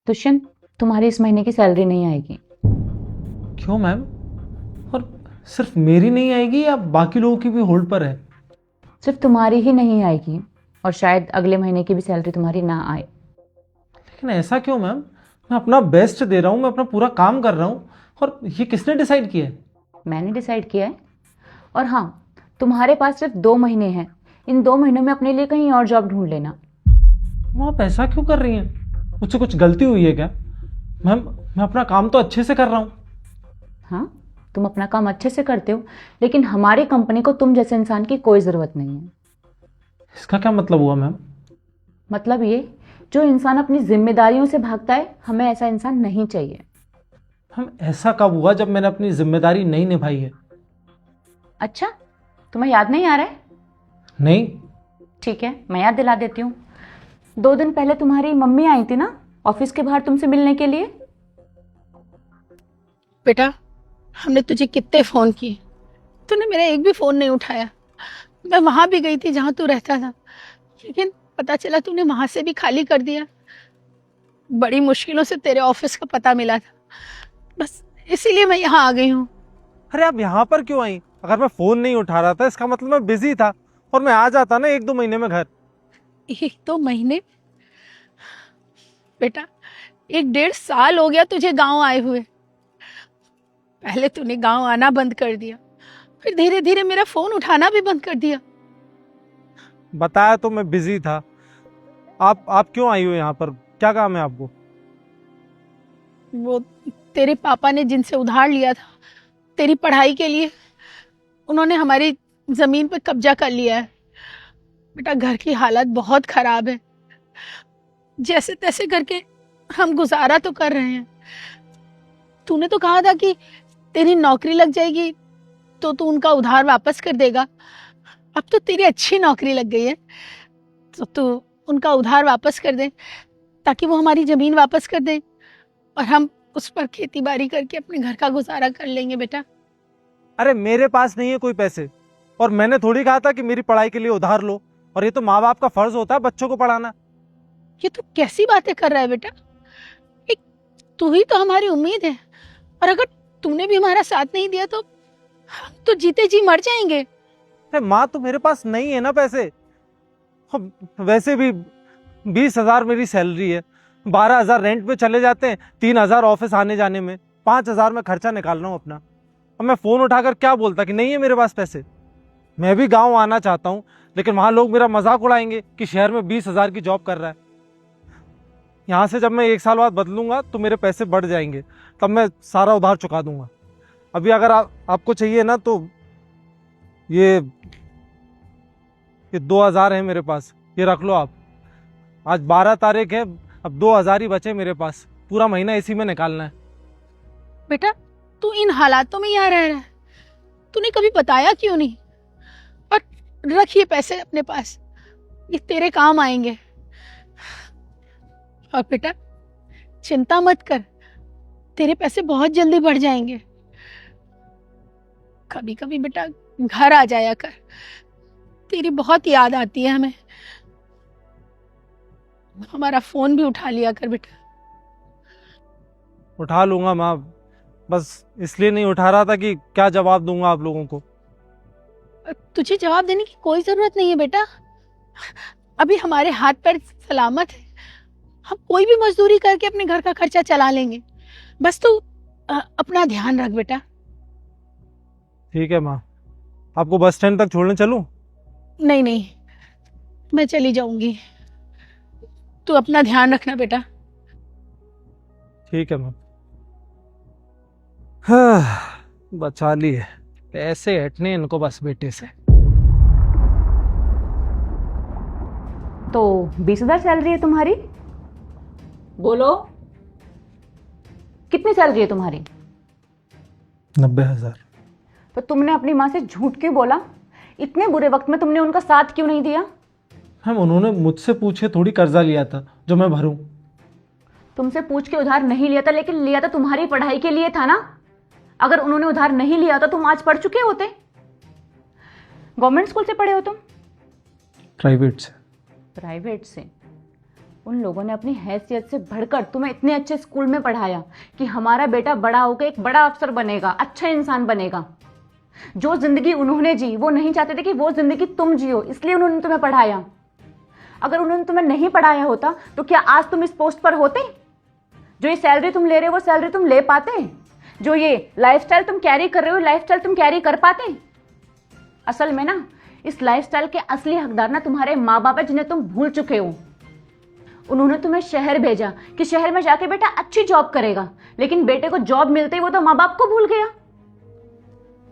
दुष्यंत, तुम्हारी इस महीने की सैलरी नहीं आएगी। क्यों मैम? और सिर्फ मेरी नहीं आएगी या बाकी लोगों की भी होल्ड पर है? सिर्फ तुम्हारी ही नहीं आएगी और शायद अगले महीने की भी सैलरी तुम्हारी ना आए। लेकिन ऐसा क्यों मैम? मैं अपना बेस्ट दे रहा हूँ, मैं अपना पूरा काम कर रहा हूँ, और ये किसने डिसाइड किया है? मैंने डिसाइड किया है। और हाँ, तुम्हारे पास सिर्फ 2 महीने हैं। इन 2 महीनों में अपने लिए कहीं और जॉब ढूंढ लेना। मैम आप ऐसा क्यों कर रही हैं? मुझसे कुछ गलती हुई है क्या? मैम मैं अपना काम तो अच्छे से कर रहा हूँ। हाँ, तुम अपना काम अच्छे से करते हो, लेकिन हमारी कंपनी को तुम जैसे इंसान की कोई ज़रूरत नहीं है। इसका क्या मतलब हुआ मैम? मतलब ये, जो इंसान अपनी जिम्मेदारियों से भागता है, हमें ऐसा इंसान नहीं चाहिए। मैम ऐसा कब हुआ जब मैंने अपनी जिम्मेदारी नहीं निभाई है? अच्छा, तुम्हें याद नहीं आ रहा है? नहीं। ठीक है, मैं याद दिला देती हूँ। 2 दिन पहले तुम्हारी मम्मी आई थी ना ऑफिस के बाहर तुमसे मिलने के लिए। बेटा, हमने तुझे कितने फोन किए, तूने मेरा एक भी फोन नहीं उठाया। मैं वहां भी गई थी जहां तू रहता था, लेकिन पता चला तूने वहां से भी खाली कर दिया। बड़ी मुश्किलों से तेरे ऑफिस का पता मिला था, बस इसीलिए मैं यहाँ आ गई हूँ। अरे आप यहाँ पर क्यों आई? अगर मैं फोन नहीं उठा रहा था इसका मतलब मैं बिजी था, और मैं आ जाता ना 1-2 महीने में घर। 1-2 महीने? बेटा, 1-1.5 साल हो गया तुझे गांव आए हुए। पहले तूने गांव आना बंद कर दिया, फिर धीरे धीरे मेरा फोन उठाना भी बंद कर दिया। बताया तो मैं बिजी था। आप क्यों आई हो यहाँ पर? क्या काम है आपको? वो तेरे पापा ने जिनसे उधार लिया था तेरी पढ़ाई के लिए, उन्होंने हमारी जमीन पर कब्जा कर लिया है। बेटा, घर की हालत बहुत खराब है। जैसे तैसे करके हम गुजारा तो कर रहे हैं। तूने तो कहा था कि तेरी नौकरी लग जाएगी तो तू उनका उधार वापस कर देगा। अब तो तेरी अच्छी नौकरी लग गई है, तो तू उनका उधार वापस कर दे, ताकि वो हमारी जमीन वापस कर दे और हम उस पर खेती बाड़ी करके अपने घर का गुजारा कर लेंगे। बेटा, अरे मेरे पास नहीं है कोई पैसे, और मैंने थोड़ी कहा था कि मेरी पढ़ाई के लिए उधार लो। और ये तो माँ बाप का फर्ज होता है बच्चों को पढ़ाना। ये तू कैसी बातें कर रहा है बेटा? एक तू ही तो हमारी उम्मीद है, और अगर तूने भी हमारा साथ नहीं दिया तो हम तो जीते जी मर जाएंगे। अरे माँ, तो मेरे पास नहीं है ना पैसे। अब वैसे भी 20,000 मेरी सैलरी है, 12,000 रेंट पे चले जाते हैं, 3,000 ऑफिस आने जाने में, 5,000 में खर्चा निकाल रहा हूँ अपना। अब मैं फोन उठाकर क्या बोलता कि नहीं है मेरे पास पैसे? मैं भी गांव आना चाहता हूँ, लेकिन वहां लोग मेरा मजाक उड़ाएंगे कि शहर में 20,000 की जॉब कर रहा है। यहाँ से जब मैं 1 साल बाद बदलूंगा तो मेरे पैसे बढ़ जाएंगे, तब मैं सारा उधार चुका दूंगा। अभी अगर आपको चाहिए ना तो ये 2,000 है मेरे पास, ये रख लो आप। आज 12 तारीख है, अब 2,000 ही बचे मेरे पास, पूरा महीना इसी में निकालना है। बेटा, तू इन हालातों में यहाँ रह रहा है, तूने कभी बताया क्यों नहीं? और रखिए पैसे अपने पास, ये तेरे काम आएंगे। और बेटा, चिंता मत कर, तेरे पैसे बहुत जल्दी बढ़ जाएंगे। कभी कभी बेटा घर आ जाया कर, तेरी बहुत याद आती है हमें। हमारा फोन भी उठा लिया कर बेटा। उठा लूंगा माँ, बस इसलिए नहीं उठा रहा था कि क्या जवाब दूंगा आप लोगों को। तुझे जवाब देने की कोई जरूरत नहीं है बेटा, अभी हमारे हाथ पैर सलामत है। हम कोई भी मजदूरी करके अपने घर का खर्चा चला लेंगे। बस तू अपना ध्यान रख बेटा। ठीक है माँ, आपको बस स्टैंड तक छोड़ने चलूं? नहीं नहीं, मैं चली जाऊंगी, तू अपना ध्यान रखना बेटा। ठीक है माँ। हाँ, बचा लिए, पैसे हटने इनको बस बेटे से। तो 20,000 सैलरी है तुम्हारी? बोलो, कितनी सैलरी है तुम्हारी? 90,000। तो तुमने अपनी माँ से झूठ क्यों बोला? इतने बुरे वक्त में तुमने उनका साथ क्यों नहीं दिया? हम उन्होंने मुझसे पूछे थोड़ी कर्जा लिया था जो मैं भरूं। तुमसे पूछ के उधार नहीं लिया था, लेकिन लिया था तुम्हारी पढ़ाई के लिए था ना। अगर उन्होंने उधार नहीं लिया था तुम आज पढ़ चुके होते। गवर्नमेंट स्कूल से पढ़े हो तुम? प्राइवेट से। प्राइवेट से? उन लोगों ने अपनी हैसियत से बढ़कर तुम्हें इतने अच्छे स्कूल में पढ़ाया कि हमारा बेटा बड़ा होकर एक बड़ा अफसर बनेगा, अच्छा इंसान बनेगा। जो जिंदगी उन्होंने जी वो नहीं चाहते थे कि वो जिंदगी तुम जियो, इसलिए उन्होंने तुम्हें पढ़ाया। अगर उन्होंने तुम्हें नहीं पढ़ाया होता तो क्या आज तुम इस पोस्ट पर होते? जो ये सैलरी तुम ले रहे हो वो सैलरी तुम ले पाते? जो ये लाइफस्टाइल तुम कैरी कर रहे हो लाइफस्टाइल तुम कैरी कर पाते? असल में ना इस लाइफस्टाइल के असली हकदार ना तुम्हारे माँ बाप है, जिन्हें तुम भूल चुके हो। उन्होंने तुम्हें शहर भेजा कि शहर में जाके बेटा अच्छी जॉब करेगा, लेकिन बेटे को जॉब मिलते ही वो तो माँ बाप को भूल गया।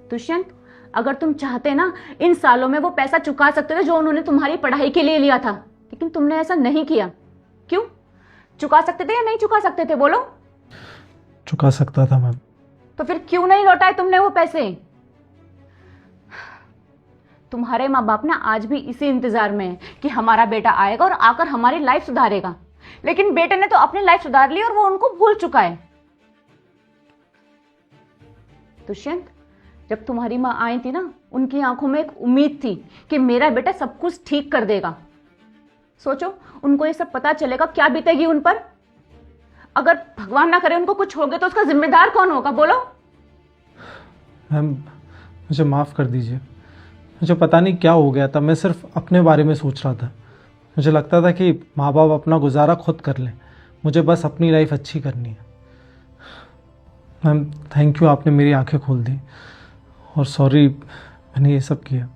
दुष्यंत, अगर तुम चाहते ना इन सालों में वो पैसा चुका सकते थे जो उन्होंने तुम्हारी पढ़ाई के लिए लिया था, लेकिन तुमने ऐसा नहीं किया। क्यों? चुका सकते थे या नहीं चुका सकते थे, बोलो? चुका सकता था मैम। तो फिर क्यों नहीं लौटाए तुमने वो पैसे? तुम्हारे माँ बाप ना आज भी इसी इंतजार में है कि हमारा बेटा आएगा और आकर हमारी लाइफ सुधारेगा, लेकिन बेटे ने तो अपनी लाइफ सुधार ली और वो उनको भूल चुका है। दुष्यंत, जब तुम्हारी माँ आई थी ना, उनकी आंखों में एक उम्मीद थी कि मेरा बेटा सब कुछ ठीक कर देगा। सोचो उनको ये सब पता चलेगा, क्या बीतेगी उन पर? अगर भगवान ना करे उनको कुछ हो गया तो उसका जिम्मेदार कौन होगा, बोलो? मैम मुझे माफ़ कर दीजिए, मुझे पता नहीं क्या हो गया था। मैं सिर्फ अपने बारे में सोच रहा था। मुझे लगता था कि माँ बाप अपना गुजारा खुद कर लें, मुझे बस अपनी लाइफ अच्छी करनी है। मैम थैंक यू, आपने मेरी आंखें खोल दी, और सॉरी मैंने ये सब किया।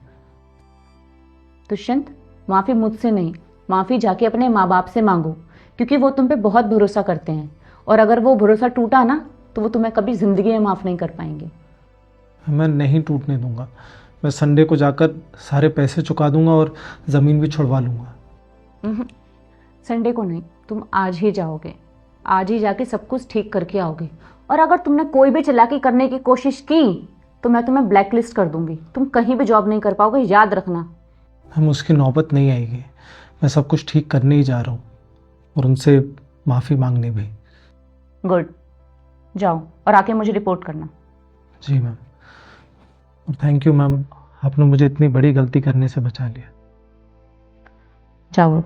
दुष्यंत, माफ़ी मुझसे नहीं, माफ़ी जाके अपने माँ बाप से मांगो, क्योंकि वो तुम पे बहुत भरोसा करते हैं, और अगर वो भरोसा टूटा ना तो वो तुम्हें कभी ज़िंदगी में माफ़ नहीं कर पाएंगे। मैं नहीं टूटने दूंगा। मैं संडे को जाकर सारे पैसे चुका दूंगा और ज़मीन भी छुड़वा लूँगा। संडे को नहीं, तुम आज ही जाओगे, आज ही जाके सब कुछ ठीक करके आओगे। और अगर तुमने कोई भी चालाकी करने की कोशिश की तो मैं तुम्हें ब्लैक लिस्ट कर दूंगी, तुम कहीं भी जॉब नहीं कर पाओगे, याद रखना। हम उसकी नौबत नहीं आएगी, मैं सब कुछ ठीक करने ही जा रहा हूँ, और उनसे माफ़ी मांगने भी। गुड, जाओ और आके मुझे रिपोर्ट करना। जी मैम, और थैंक यू मैम, आपने मुझे इतनी बड़ी गलती करने से बचा लिया। जाओ।